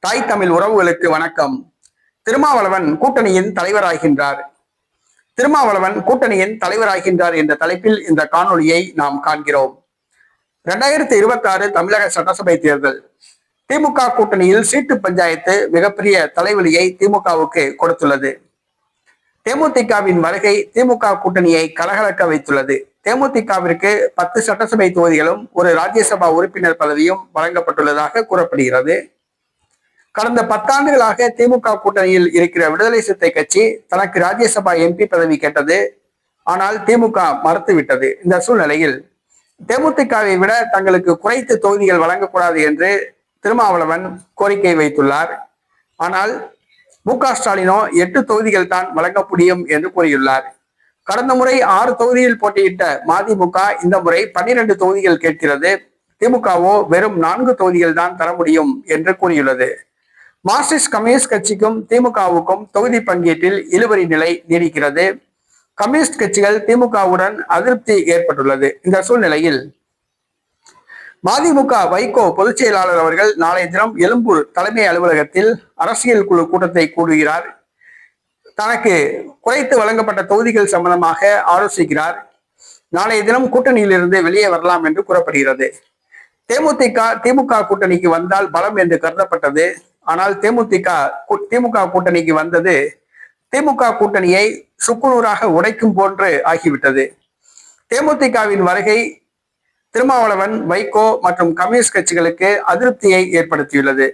தாய் தமிழ் உறவுகளுக்கு வணக்கம். திருமாவளவன் கூட்டணியின் தலைவராகின்றார். திருமாவளவன் கூட்டணியின் தலைவராகின்றார் என்ற தலைப்பில் இந்த காணொளியை நாம் காண்கிறோம். 2026 தமிழக சட்டசபை தேர்தல். திமுக கூட்டணியில் சீட்டு பஞ்சாயத்து மிகப்பெரிய தலைவலியை திமுகவுக்கு கொடுத்துள்ளது. தேமுதிகவின் வருகை திமுக கூட்டணியை கலகலக்க வைத்துள்ளது. தேமுதிகவிற்கு 10 சட்டசபை தொகுதிகளும் ஒரு ராஜ்யசபா உறுப்பினர் பதவியும் வழங்கப்பட்டுள்ளதாக கூறப்படுகிறது. கடந்த 10 ஆண்டுகளாக திமுக கூட்டணியில் இருக்கிற விடுதலை சிறுத்தை கட்சி தனக்கு ராஜ்யசபா எம்பி பதவி கேட்டது. ஆனால் திமுக மறுத்துவிட்டது. இந்த சூழ்நிலையில் தேமுதிகவை விட தங்களுக்கு குறைத்து தொகுதிகள் வழங்கக்கூடாது என்று திருமாவளவன் கோரிக்கை வைத்துள்ளார். ஆனால் மு.க. ஸ்டாலினோ 8 தொகுதிகள் தான் வழங்க முடியும் என்று கூறியுள்ளார். கடந்த முறை 6 தொகுதியில் போட்டியிட்ட மதிமுக இந்த முறை 12 தொகுதிகள் கேட்கிறது. திமுகவோ வெறும் 4 தொகுதிகள் தான் தர முடியும் என்று கூறியுள்ளது. மார்க்சிஸ்ட் கம்யூனிஸ்ட் கட்சிக்கும் திமுகவுக்கும் தொகுதி பங்கீட்டில் இழுபறி நிலை நீடிக்கிறது. கம்யூனிஸ்ட் கட்சிகள் திமுகவுடன் அதிருப்தி ஏற்பட்டுள்ளது. இந்த சூழ்நிலையில் மதிமுக வைகோ பொதுச் செயலாளர் அவர்கள் நாளைய தினம் எழும்பூர் தலைமை அலுவலகத்தில் அரசியல் குழு கூட்டத்தை கூடுகிறார். தனக்கு குறைத்து வழங்கப்பட்ட தொகுதிகள் சம்பந்தமாக ஆலோசிக்கிறார். நாளைய தினம் கூட்டணியிலிருந்து வெளியே வரலாம் என்று கூறப்படுகிறது. தேமுதிக திமுக கூட்டணிக்கு வந்தால் பலம் என்று கருதப்பட்டது. ஆனால் திமுக கூட்டணிக்கு வந்தது திமுக கூட்டணியை சுக்குநூறாக உடைக்கும் போன்று ஆகிவிட்டது. தேமுதிகவின் வருகை திருமாவளவன், வைகோ மற்றும் கம்யூனிஸ்ட் கட்சிகளுக்கு அதிருப்தியை ஏற்படுத்தியுள்ளது.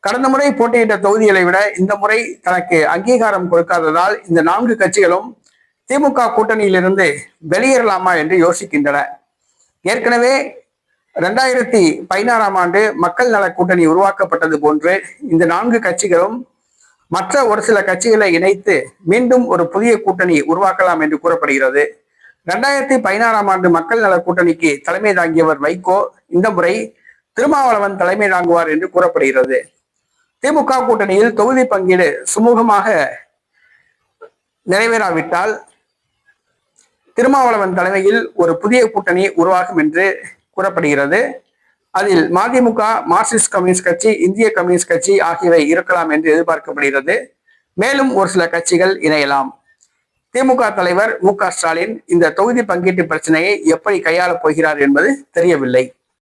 கடந்த முறை போட்டியிட்ட தொகுதிகளை விட இந்த முறை தனக்கு அங்கீகாரம் கொடுக்காததால் இந்த 4 கட்சிகளும் திமுக கூட்டணியிலிருந்து வெளியேறலாமா என்று யோசிக்கின்றன. ஏற்கனவே 2016 ஆண்டு மக்கள் நல கூட்டணி உருவாக்கப்பட்டது போன்று இந்த 4 கட்சிகளும் மற்ற ஒரு சில கட்சிகளை இணைத்து மீண்டும் ஒரு புதிய கூட்டணி உருவாக்கலாம் என்று கூறப்படுகிறது. 2016 ஆண்டு மக்கள் நல கூட்டணிக்கு தலைமை தாங்கியவர் வைகோ இந்த முறை திருமாவளவன் தலைமை தாங்குவார் என்று கூறப்படுகிறது. திமுக கூட்டணியில் தொகுதி பங்கீடு சுமூகமாக நிறைவேறாவிட்டால் திருமாவளவன் தலைமையில் ஒரு புதிய கூட்டணி உருவாகும் என்று கூறப்படுகிறது. அதில் மதிமுக, மார்க்சிஸ்ட் கம்யூனிஸ்ட் கட்சி, இந்திய கம்யூனிஸ்ட் கட்சி ஆகியவை இருக்கலாம் என்று எதிர்பார்க்கப்படுகிறது. மேலும் ஒரு சில கட்சிகள் இணையலாம். திமுக தலைவர் மு.க. ஸ்டாலின் இந்த தொகுதி பங்கீட்டு பிரச்சனையை எப்படி கையாளப் போகிறார் என்பது தெரியவில்லை.